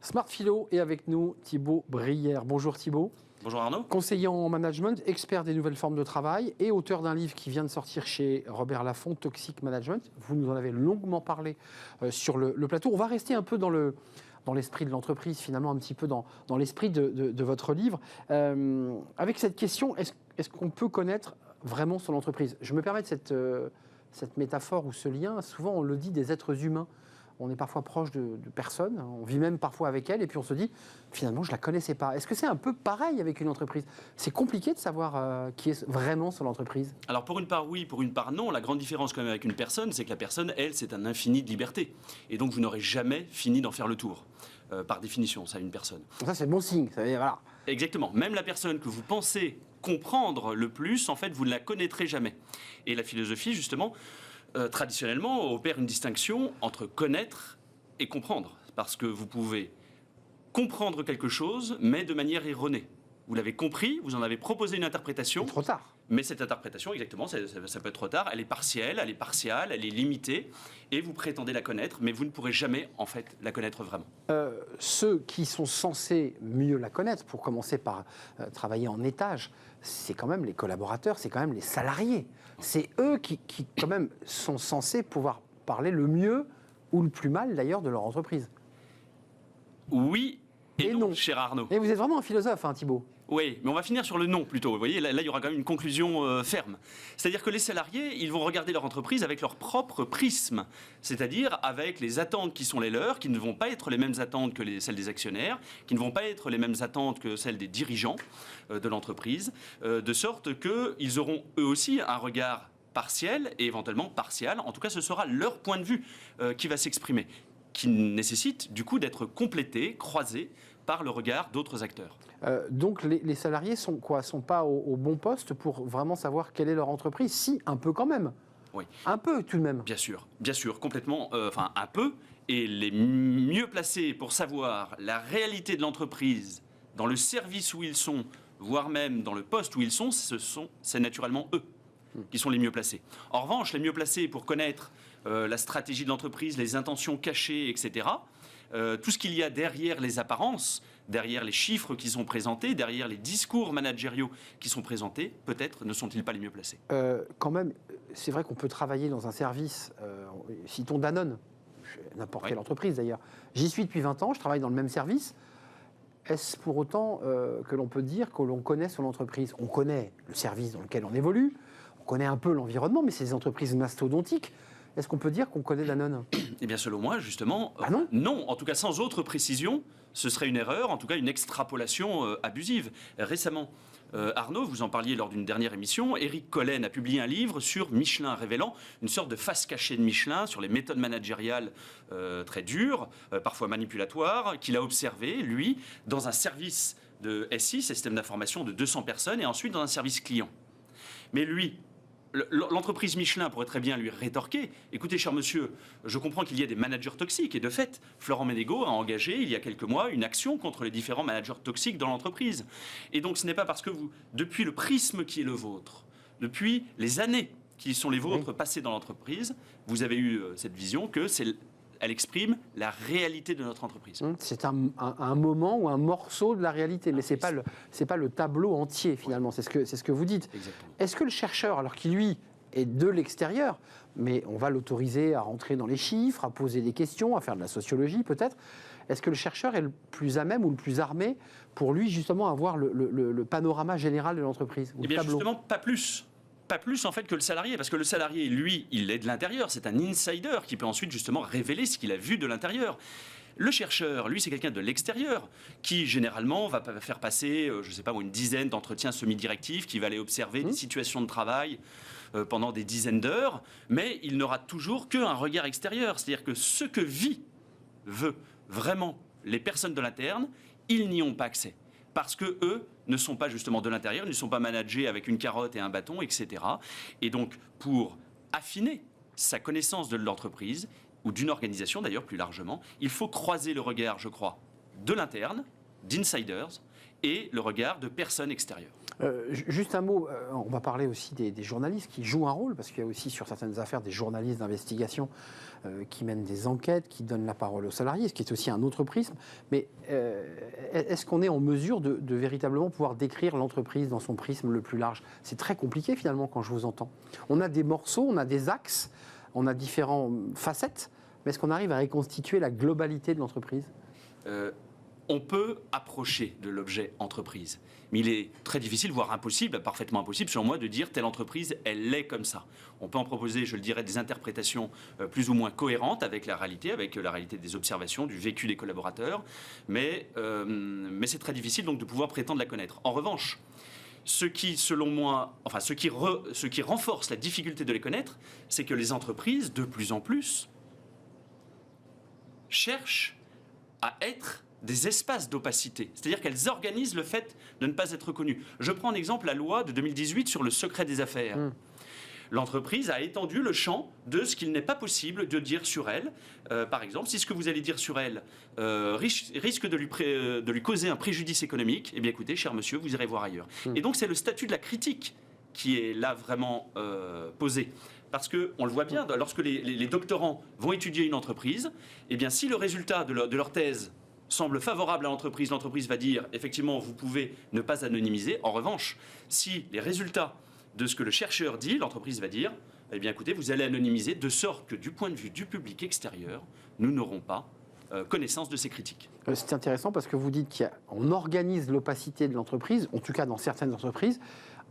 Smart Philo est avec nous, Thibaut Brière. Bonjour Thibaut. Bonjour Arnaud. Conseiller en management, expert des nouvelles formes de travail et auteur d'un livre qui vient de sortir chez Robert Laffont, Toxic Management. Vous nous en avez longuement parlé sur le plateau. On va rester un peu dans l'esprit de l'entreprise, finalement un petit peu dans l'esprit de votre livre. Avec cette question, est-ce qu'on peut connaître vraiment son entreprise? Je me permets de cette métaphore ou ce lien. Souvent, on le dit des êtres humains. On est parfois proche de personnes, on vit même parfois avec elles, et puis on se dit, finalement, je ne la connaissais pas. Est-ce que c'est un peu pareil avec une entreprise? C'est compliqué de savoir qui est vraiment sur l'entreprise. Alors pour une part oui, pour une part non. La grande différence quand même avec une personne, c'est que la personne, elle, c'est un infini de liberté. Et donc vous n'aurez jamais fini d'en faire le tour. Par définition, ça, une personne. Ça, c'est bon signe. Ça veut dire, voilà. Exactement. Même la personne que vous pensez comprendre le plus, en fait, vous ne la connaîtrez jamais. Et la philosophie, justement, traditionnellement, opère une distinction entre connaître et comprendre. Parce que vous pouvez comprendre quelque chose, mais de manière erronée. Vous l'avez compris, vous en avez proposé une interprétation. C'est trop tard. Mais cette interprétation, exactement, ça peut être trop tard. Elle est partielle, elle est partiale, elle est limitée. Et vous prétendez la connaître, mais vous ne pourrez jamais, en fait, la connaître vraiment. Ceux qui sont censés mieux la connaître, pour commencer par travailler en étage, c'est quand même les collaborateurs, c'est quand même les salariés. C'est eux qui, quand même, sont censés pouvoir parler le mieux ou le plus mal, d'ailleurs, de leur entreprise. Oui et non, cher Arnaud. Et vous êtes vraiment un philosophe, hein, Thibaut. Oui, mais on va finir sur le non plutôt. Vous voyez, là, il y aura quand même une conclusion ferme. C'est-à-dire que les salariés, ils vont regarder leur entreprise avec leur propre prisme. C'est-à-dire avec les attentes qui sont les leurs, qui ne vont pas être les mêmes attentes que celles des actionnaires, qui ne vont pas être les mêmes attentes que celles des dirigeants de l'entreprise, de sorte qu'ils auront eux aussi un regard partiel et éventuellement partial. En tout cas, ce sera leur point de vue qui va s'exprimer, qui nécessite du coup d'être complété, croisé par le regard d'autres acteurs. Donc les salariés sont quoi? Sont pas au bon poste pour vraiment savoir quelle est leur entreprise? Si, un peu quand même. Oui. Un peu tout de même. Bien sûr, complètement, enfin un peu. Et les mieux placés pour savoir la réalité de l'entreprise, dans le service où ils sont, voire même dans le poste où ils sont, c'est naturellement eux qui sont les mieux placés. En revanche, les mieux placés pour connaître la stratégie de l'entreprise, les intentions cachées, etc., tout ce qu'il y a derrière les apparences, derrière les chiffres qui sont présentés, derrière les discours managériaux qui sont présentés, peut-être ne sont-ils pas les mieux placés. Quand même, c'est vrai qu'on peut travailler dans un service, citons Danone, n'importe quelle entreprise d'ailleurs. J'y suis depuis 20 ans, je travaille dans le même service. Est-ce pour autant que l'on peut dire que l'on connaît son entreprise? On connaît le service dans lequel on évolue, on connaît un peu l'environnement, mais c'est des entreprises mastodontiques. Est-ce qu'on peut dire qu'on connaît Danone? Eh bien, selon moi, justement, non. Non. En tout cas, sans autre précision, ce serait une erreur, en tout cas une extrapolation abusive. Récemment, Arnaud, vous en parliez lors d'une dernière émission, Éric Collen a publié un livre sur Michelin, révélant une sorte de face cachée de Michelin sur les méthodes managériales très dures, parfois manipulatoires, qu'il a observé, lui, dans un service de SI, système d'information de 200 personnes, et ensuite dans un service client. Mais lui, l'entreprise Michelin pourrait très bien lui rétorquer « Écoutez, cher monsieur, je comprends qu'il y a des managers toxiques. » Et de fait, Florent Menegaux a engagé, il y a quelques mois, une action contre les différents managers toxiques dans l'entreprise. Et donc, ce n'est pas parce que vous, depuis le prisme qui est le vôtre, depuis les années qui sont les vôtres passées dans l'entreprise, vous avez eu cette vision que elle exprime la réalité de notre entreprise. C'est un moment ou un morceau de la réalité, mais c'est pas le tableau entier finalement, c'est ce que vous dites. Exactement. Est-ce que le chercheur, alors qui lui est de l'extérieur, mais on va l'autoriser à rentrer dans les chiffres, à poser des questions, à faire de la sociologie peut-être, est-ce que le chercheur est le plus à même ou le plus armé pour lui justement avoir le panorama général de l'entreprise? Eh bien justement, pas plus. Pas plus en fait que le salarié, parce que le salarié, lui, il est de l'intérieur, c'est un insider qui peut ensuite justement révéler ce qu'il a vu de l'intérieur. Le chercheur, lui, c'est quelqu'un de l'extérieur qui, généralement, va faire passer, je ne sais pas, une dizaine d'entretiens semi-directifs, qui va aller observer des situations de travail pendant des dizaines d'heures, mais il n'aura toujours qu'un regard extérieur. C'est-à-dire que ce que veut vraiment les personnes de l'interne, ils n'y ont pas accès. Parce que eux ne sont pas justement de l'intérieur, ils ne sont pas managés avec une carotte et un bâton, etc. Et donc, pour affiner sa connaissance de l'entreprise, ou d'une organisation d'ailleurs plus largement, il faut croiser le regard, je crois, de l'interne, d'insiders, et le regard de personnes extérieures. Juste un mot, on va parler aussi des journalistes qui jouent un rôle, parce qu'il y a aussi sur certaines affaires des journalistes d'investigation qui mènent des enquêtes, qui donnent la parole aux salariés, ce qui est aussi un autre prisme. Mais est-ce qu'on est en mesure de véritablement pouvoir décrire l'entreprise dans son prisme le plus large? C'est très compliqué finalement quand je vous entends. On a des morceaux, on a des axes, on a différentes facettes, mais est-ce qu'on arrive à reconstituer la globalité de l'entreprise? On peut approcher de l'objet entreprise, mais il est très difficile, voire impossible, parfaitement impossible, selon moi, de dire telle entreprise, elle est comme ça. On peut en proposer, je le dirais, des interprétations plus ou moins cohérentes avec la réalité des observations, du vécu des collaborateurs, mais c'est très difficile donc de pouvoir prétendre la connaître. En revanche, ce qui, selon moi, enfin, ce qui renforce la difficulté de les connaître, c'est que les entreprises, de plus en plus, cherchent à être des espaces d'opacité. C'est-à-dire qu'elles organisent le fait de ne pas être connues. Je prends en exemple la loi de 2018 sur le secret des affaires. L'entreprise a étendu le champ de ce qu'il n'est pas possible de dire sur elle. Par exemple, si ce que vous allez dire sur elle risque de lui causer un préjudice économique, eh bien écoutez, cher monsieur, vous irez voir ailleurs. Et donc c'est le statut de la critique qui est là vraiment posé. Parce qu'on le voit bien, lorsque les doctorants vont étudier une entreprise, eh bien si le résultat de leur thèse semble favorable à l'entreprise va dire effectivement vous pouvez ne pas anonymiser. En revanche, si les résultats de ce que le chercheur dit, l'entreprise va dire eh bien écoutez, vous allez anonymiser de sorte que du point de vue du public extérieur, nous n'aurons pas connaissance de ces critiques. C'est intéressant parce que vous dites qu'on organise l'opacité de l'entreprise, en tout cas dans certaines entreprises,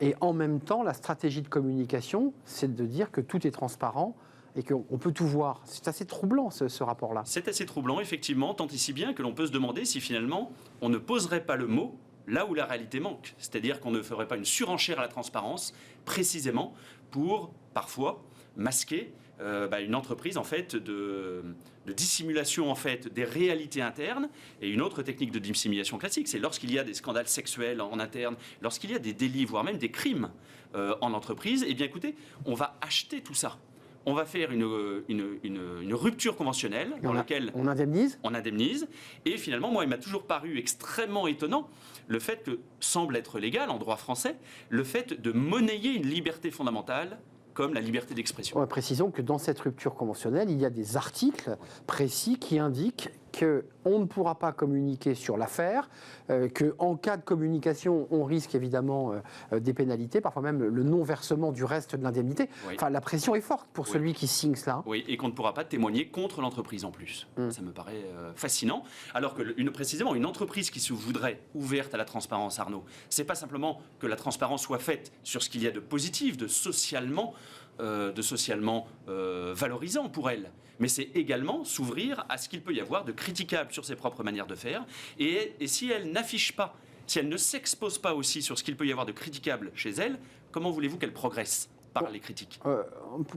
et en même temps la stratégie de communication, c'est de dire que tout est transparent et qu'on peut tout voir. C'est assez troublant ce rapport-là. C'est assez troublant, effectivement, tant et si bien que l'on peut se demander si finalement on ne poserait pas le mot là où la réalité manque. C'est-à-dire qu'on ne ferait pas une surenchère à la transparence, précisément pour, parfois, masquer une entreprise en fait, de dissimulation en fait, des réalités internes. Et une autre technique de dissimulation classique, c'est lorsqu'il y a des scandales sexuels en interne, lorsqu'il y a des délits, voire même des crimes en entreprise, eh bien écoutez, on va acheter tout ça. On va faire une rupture conventionnelle dans laquelle on indemnise. On indemnise. Et finalement, moi, il m'a toujours paru extrêmement étonnant le fait que, semble être légal en droit français, le fait de monnayer une liberté fondamentale comme la liberté d'expression. Précisons que dans cette rupture conventionnelle, il y a des articles précis qui indiquent qu'on ne pourra pas communiquer sur l'affaire, qu'en cas de communication, on risque évidemment des pénalités, parfois même le non-versement du reste de l'indemnité. Oui. Enfin, la pression est forte pour celui qui signe cela. Oui, et qu'on ne pourra pas témoigner contre l'entreprise en plus. Ça me paraît fascinant. Alors que, précisément, une entreprise qui se voudrait ouverte à la transparence, Arnaud, c'est pas simplement que la transparence soit faite sur ce qu'il y a de positif, de socialement valorisant pour elle. Mais c'est également s'ouvrir à ce qu'il peut y avoir de critiquable sur ses propres manières de faire. Et si elle n'affiche pas, si elle ne s'expose pas aussi sur ce qu'il peut y avoir de critiquable chez elle, comment voulez-vous qu'elle progresse par les critiques?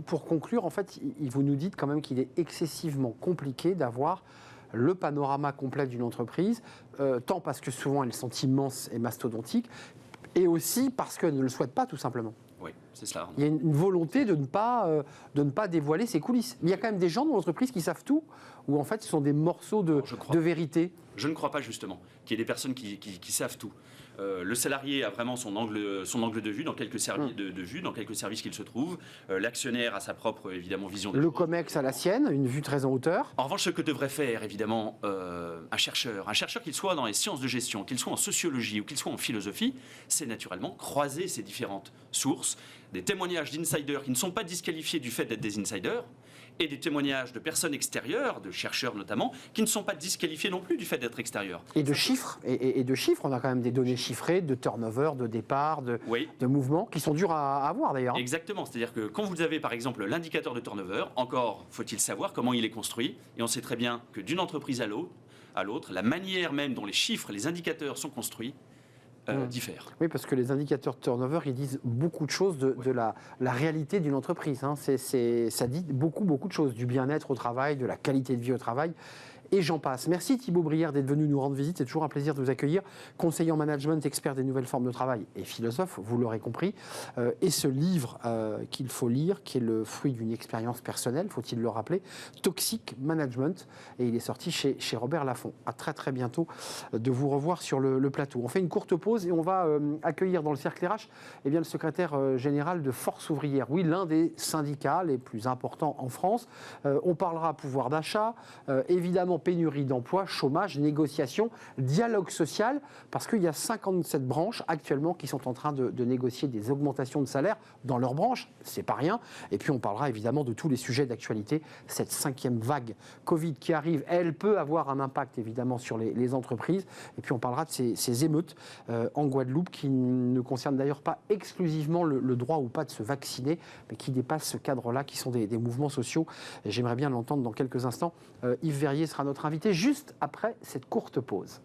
Pour conclure, en fait, vous nous dites quand même qu'il est excessivement compliqué d'avoir le panorama complet d'une entreprise, tant parce que souvent elles sont immenses et mastodontiques, et aussi parce qu'elles ne le souhaitent pas tout simplement. Oui, c'est cela. Il y a une volonté de ne pas dévoiler ses coulisses. Mais il y a quand même des gens dans l'entreprise qui savent tout, ou en fait ce sont des morceaux de vérité. Je ne crois pas justement qu'il y ait des personnes qui savent tout. Le salarié a vraiment son angle de vue dans quelques services qu'il se trouve. L'actionnaire a sa propre, évidemment, vision des choses. Le COMEX a la sienne, une vue très en hauteur. En revanche, ce que devrait faire, évidemment, un chercheur qu'il soit dans les sciences de gestion, qu'il soit en sociologie ou qu'il soit en philosophie, c'est naturellement croiser ces différentes sources, des témoignages d'insiders qui ne sont pas disqualifiés du fait d'être des insiders, et des témoignages de personnes extérieures, de chercheurs notamment, qui ne sont pas disqualifiés non plus du fait d'être extérieurs. Et de chiffres, et de chiffres, on a quand même des données chiffrées de turnover, de départ, de mouvement, qui sont dures à avoir d'ailleurs. Exactement, c'est-à-dire que quand vous avez par exemple l'indicateur de turnover, encore faut-il savoir comment il est construit, et on sait très bien que d'une entreprise à l'autre, la manière même dont les chiffres, les indicateurs sont construits, diffèrent. Oui, parce que les indicateurs de turnover, ils disent beaucoup de choses de la réalité d'une entreprise. Ça dit beaucoup de choses, du bien-être au travail, de la qualité de vie au travail. et j'en passe. Merci Thibaut Brière d'être venu nous rendre visite. C'est toujours un plaisir de vous accueillir. Conseiller en management, expert des nouvelles formes de travail et philosophe, vous l'aurez compris. Et ce livre qu'il faut lire, qui est le fruit d'une expérience personnelle, faut-il le rappeler, Toxic Management. Et il est sorti chez Robert Laffont. À très très bientôt de vous revoir sur le plateau. On fait une courte pause et on va accueillir dans le cercle RH le secrétaire général de Force ouvrière. Oui, l'un des syndicats les plus importants en France. On parlera pouvoir d'achat, évidemment pénurie d'emploi, chômage, négociation, dialogue social, parce qu'il y a 57 branches actuellement qui sont en train de négocier des augmentations de salaire dans leur branche, c'est pas rien. Et puis on parlera évidemment de tous les sujets d'actualité. Cette 5e vague Covid qui arrive, elle peut avoir un impact évidemment sur les entreprises. Et puis on parlera de ces émeutes en Guadeloupe qui ne concernent d'ailleurs pas exclusivement le droit ou pas de se vacciner, mais qui dépassent ce cadre-là, qui sont des mouvements sociaux. Et j'aimerais bien l'entendre dans quelques instants. Yves Verrier sera notre invité juste après cette courte pause.